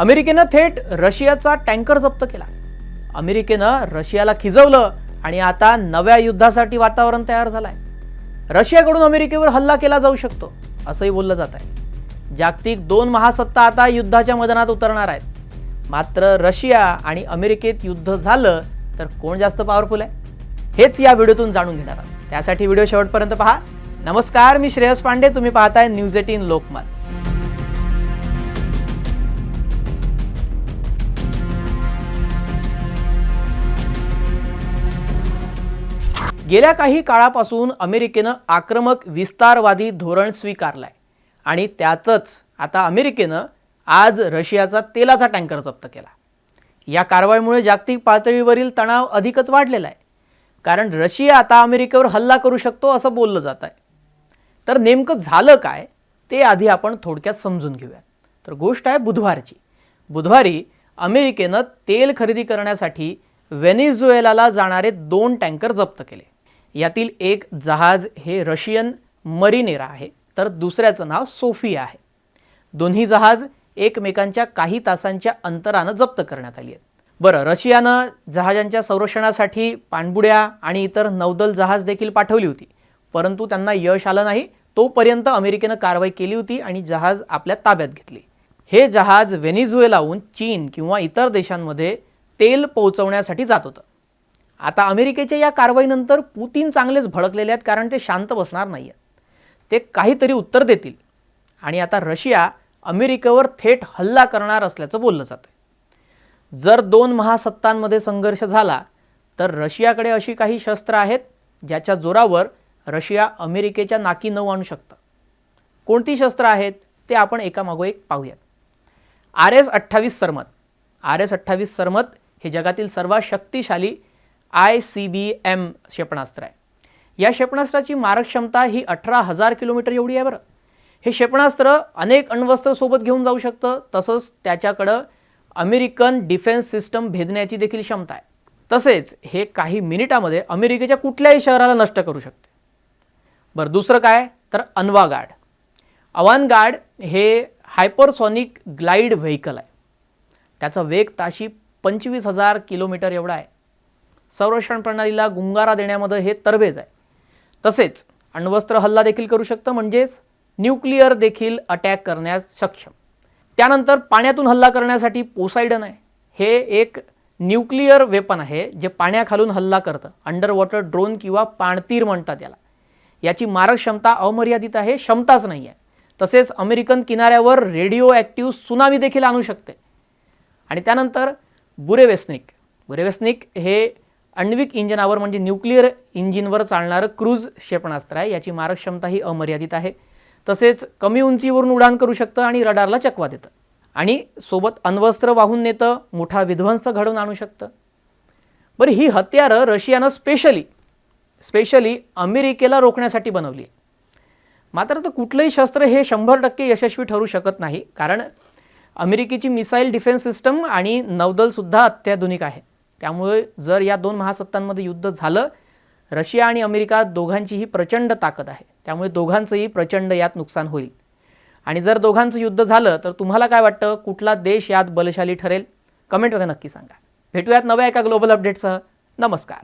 अमेरिकेनं थेट रशियाचा टँकर जप्त केला। अमेरिकेनं रशियाला खिजवलं आणि आता नव्या युद्धासाठी वातावरण तयार झालंय। रशियाकडून अमेरिकेवर हल्ला केला जाऊ शकतो असंही बोललं जात आहे। जागतिक दोन महासत्ता आता युद्धाच्या मैदानात उतरणार आहेत। मात्र रशिया आणि अमेरिकेत युद्ध झालं तर कोण जास्त पॉवरफुल आहे हेच या व्हिडिओतून जाणून घेणार आहोत। त्यासाठी व्हिडिओ शेवटपर्यंत पहा। नमस्कार, मी श्रेयस पांडे, तुम्ही पाहताय न्यूज 18 लोकमत। गेल्या काही काळापासून अमेरिकेनं आक्रमक विस्तारवादी धोरण स्वीकारलंय आणि त्यातच आता अमेरिकेनं आज रशियाचा तेलाचा टँकर जप्त केला। या कारवाईमुळे जागतिक पातळीवरील तणाव अधिकच वाढलेला आहे, कारण रशिया आता अमेरिकेवर हल्ला करू शकतो असं बोललं जात आहे। तर नेमकं झालं काय ते आधी आपण थोडक्यात समजून घेऊया। तर गोष्ट आहे बुधवारची। बुधवारी अमेरिकेनं तेल खरेदी करण्यासाठी व्हेनेझुएलाला जाणारे 2 टँकर जप्त केले। यातील एक जहाज हे रशियन मरिनेरा आहे, तर दुसऱ्याचं नाव सोफिया आहे। दोन्ही जहाज एकमेकांच्या काही तासांच्या अंतरानं जप्त करण्यात आली आहेत। बरं, रशियानं जहाजांच्या संरक्षणासाठी पाणबुड्या आणि इतर नौदल जहाज देखील पाठवली होती, परंतु त्यांना यश आलं नाही। तोपर्यंत अमेरिकेनं कारवाई केली होती आणि जहाज आपल्या ताब्यात घेतली। हे जहाज व्हेनेझुएलाहून चीन किंवा इतर देशांमध्ये तेल पोहोचवण्यासाठी जात होतं। आता अमेरिकेच्या या कारवाईनंतर पुतीन चांगलेच भडकलेले आहेत, कारण ते शांत बसणार नाही आहेत। ते काहीतरी उत्तर देतील आणि आता रशिया अमेरिकेवर थेट हल्ला करणार असल्याचं बोललं जातं। जर 2 महासत्तांमध्ये संघर्ष झाला तर रशियाकडे अशी काही शस्त्र आहेत ज्याच्या जोरावर रशिया अमेरिकेच्या नाकी नऊ आणू शकतं। कोणती शस्त्र आहेत ते आपण एकामागो एक पाहूयात। RS-28 सरमत। RS-28 सरमत हे जगातील सर्वात शक्तिशाली ICBM क्षेपणास्त्र आहे। या क्षेपणास्त्राची मारक क्षमता ही 18,000 किलोमीटर एवढी आहे। बरं, हे क्षेपणास्त्र अनेक अण्वस्त्र सोबत घेऊन जाऊ शकतं। तसंच त्याच्याकडं अमेरिकन डिफेन्स सिस्टम भेदण्याची देखील क्षमता आहे। तसेच हे काही मिनिटामध्ये अमेरिकेच्या कुठल्याही शहराला नष्ट करू शकते। बरं, दुसरं काय तर अनवागार्ड। अवानगार्ड हे हायपरसॉनिक ग्लाइड व्हेकल आहे। त्याचा वेग ताशी 25,000 किलोमीटर एवढा आहे। संरक्षण प्रणालीला गुंगारा देण्यामध्ये हे तरबेज आहे। तसेच अण्वस्त्र हल्ला देखील करू शकतं, म्हणजेच न्यूक्लिअर देखील अटॅक करण्यास सक्षम। त्यानंतर पाण्यातून हल्ला करण्यासाठी पोसायडन आहे। हे एक न्यूक्लिअर वेपन आहे जे पाण्याखालून हल्ला करतं। अंडर वॉटर ड्रोन किंवा पाणतीर म्हणतात याला। याची मारक क्षमता अमर्यादित आहे, क्षमताच नाही आहे। तसेच अमेरिकन किनाऱ्यावर रेडिओ ॲक्टिव्ह सुनामी देखील आणू शकते। आणि त्यानंतर बुरेवेस्निक हे आण्विक इंजिनावर म्हणजे न्यूक्लिअर इंजिनवर चालणारं क्रूज क्षेपणास्त्र आहे। याची मारक क्षमता ही अमर्यादित आहे। तसेच कमी उंचीवरून उड्डाण करू शकतं आणि रडारला चकवा देतं आणि सोबत अण्वस्त्र वाहून नेतं, मोठा विध्वंस घडवून आणू शकतं। बरं, ही हत्यारं रशियानं स्पेशली अमेरिकेला रोखण्यासाठी बनवली आहे। मात्र तर कुठलंही शस्त्र हे 100% यशस्वी ठरू शकत नाही, कारण अमेरिकेची मिसाईल डिफेन्स सिस्टम आणि नौदलसुद्धा अत्याधुनिक आहे। त्यामुळे जर या 2 महासत्तांमध्ये युद्ध झालं, रशिया आणि अमेरिका दोघांचीही प्रचंड ताकद आहे। त्यामुळे दोघांचंही प्रचंड यात नुकसान होईल। आणि जर दोघांचं युद्ध झालं तर तुम्हाला काय वाटतं, कुठला देश यात बलशाली ठरेल? कमेंटमध्ये नक्की सांगा। भेटूयात नव्या एका ग्लोबल अपडेटसह। नमस्कार।